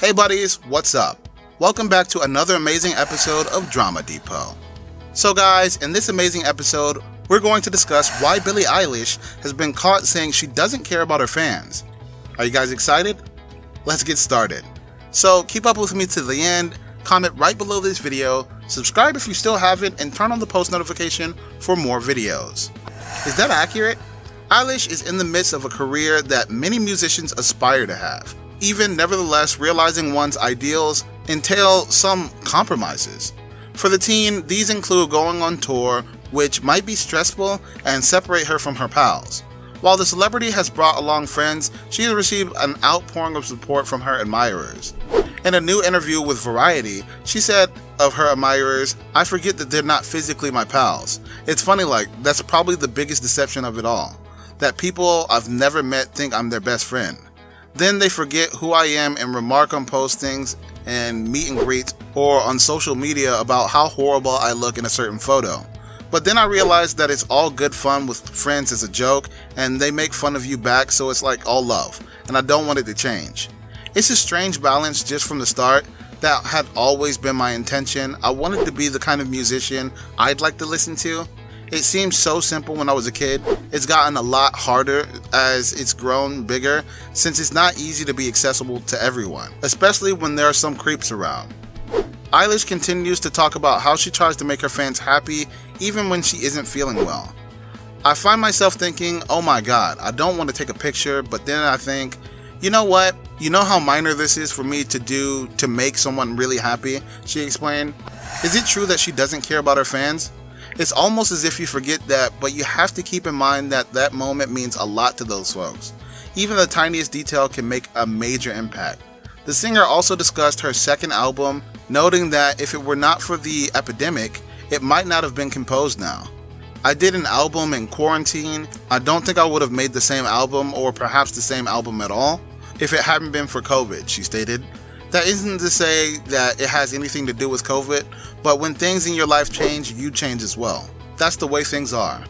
Hey buddies, what's up? Welcome back to another amazing episode of Drama Depot. So guys, in this amazing episode, we're going to discuss why Billie Eilish has been caught saying she doesn't care about her fans. Are you guys excited? Let's get started. So keep up with me to the end, comment right below this video, subscribe if you still haven't, and turn on the post notification for more videos. Is that accurate? Eilish is in the midst of a career that many musicians aspire to have. Even nevertheless, realizing one's ideals entail some compromises. For the teen, these include going on tour, which might be stressful and separate her from her pals. While the celebrity has brought along friends, she has received an outpouring of support from her admirers. In a new interview with Variety, she said of her admirers, "I forget that they're not physically my pals. It's funny, that's probably the biggest deception of it all. That people I've never met think I'm their best friend. Then they forget who I am and remark on postings and meet and greets or on social media about how horrible I look in a certain photo. But then I realized that it's all good fun with friends as a joke, and they make fun of you back, so it's like all love, and I don't want it to change. It's a strange balance just from the start. That had always been my intention. I wanted to be the kind of musician I'd like to listen to. It seemed so simple when I was a kid. It's gotten a lot harder as it's grown bigger, since it's not easy to be accessible to everyone, especially when there are some creeps around." Eilish continues to talk about how she tries to make her fans happy even when she isn't feeling well. "I find myself thinking, oh my god, I don't want to take a picture, but then I think, you know what? You know how minor this is for me to do to make someone really happy," she explained. Is it true that she doesn't care about her fans? It's almost as if you forget that, but you have to keep in mind that that moment means a lot to those folks. Even the tiniest detail can make a major impact. The singer also discussed her second album, noting that if it were not for the epidemic, it might not have been composed now. "I did an album in quarantine. I don't think I would have made the same album, or perhaps the same album at all, if it hadn't been for COVID," she stated. That isn't to say that it has anything to do with COVID, but when things in your life change, you change as well. That's the way things are.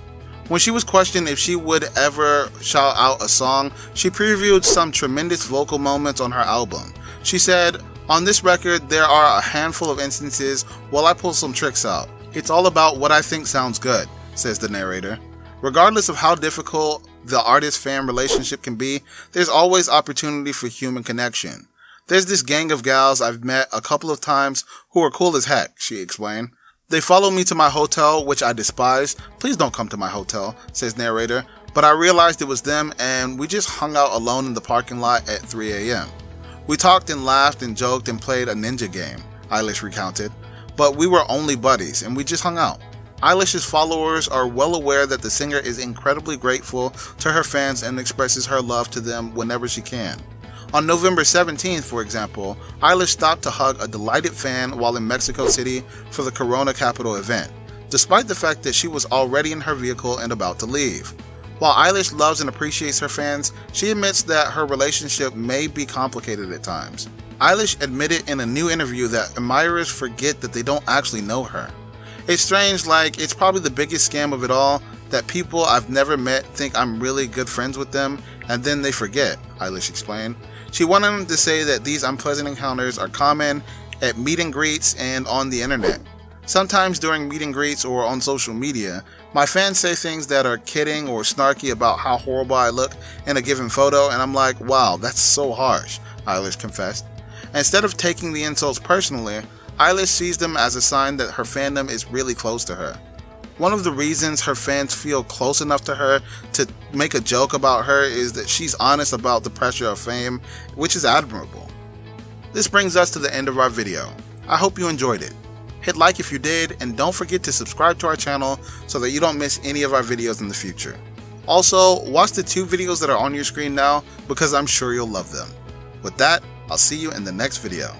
When she was questioned if she would ever shout out a song, she previewed some tremendous vocal moments on her album. She said, "On this record, there are a handful of instances while I pull some tricks out. It's all about what I think sounds good," says the narrator. Regardless of how difficult the artist-fan relationship can be, there's always opportunity for human connection. "There's this gang of gals I've met a couple of times who are cool as heck," she explained. "They followed me to my hotel, which I despise. Please don't come to my hotel," says narrator. "But I realized it was them, and we just hung out alone in the parking lot at 3 a.m. We talked and laughed and joked and played a ninja game," Eilish recounted. "But we were only buddies, and we just hung out." Eilish's followers are well aware that the singer is incredibly grateful to her fans and expresses her love to them whenever she can. On November 17th, for example, Eilish stopped to hug a delighted fan while in Mexico City for the Corona Capital event, despite the fact that she was already in her vehicle and about to leave. While Eilish loves and appreciates her fans, she admits that her relationship may be complicated at times. Eilish admitted in a new interview that admirers forget that they don't actually know her. "It's strange, it's probably the biggest scam of it all, that people I've never met think I'm really good friends with them, and then they forget," Eilish explained. She went on to say that these unpleasant encounters are common at meet and greets and on the internet. "Sometimes during meet and greets or on social media, my fans say things that are kidding or snarky about how horrible I look in a given photo, and I'm like, wow, that's so harsh," Eilish confessed. Instead of taking the insults personally, Eilish sees them as a sign that her fandom is really close to her. One of the reasons her fans feel close enough to her to make a joke about her is that she's honest about the pressure of fame, which is admirable. This brings us to the end of our video. I hope you enjoyed it. Hit like if you did, and don't forget to subscribe to our channel so that you don't miss any of our videos in the future. Also, watch the 2 videos that are on your screen now, because I'm sure you'll love them. With that, I'll see you in the next video.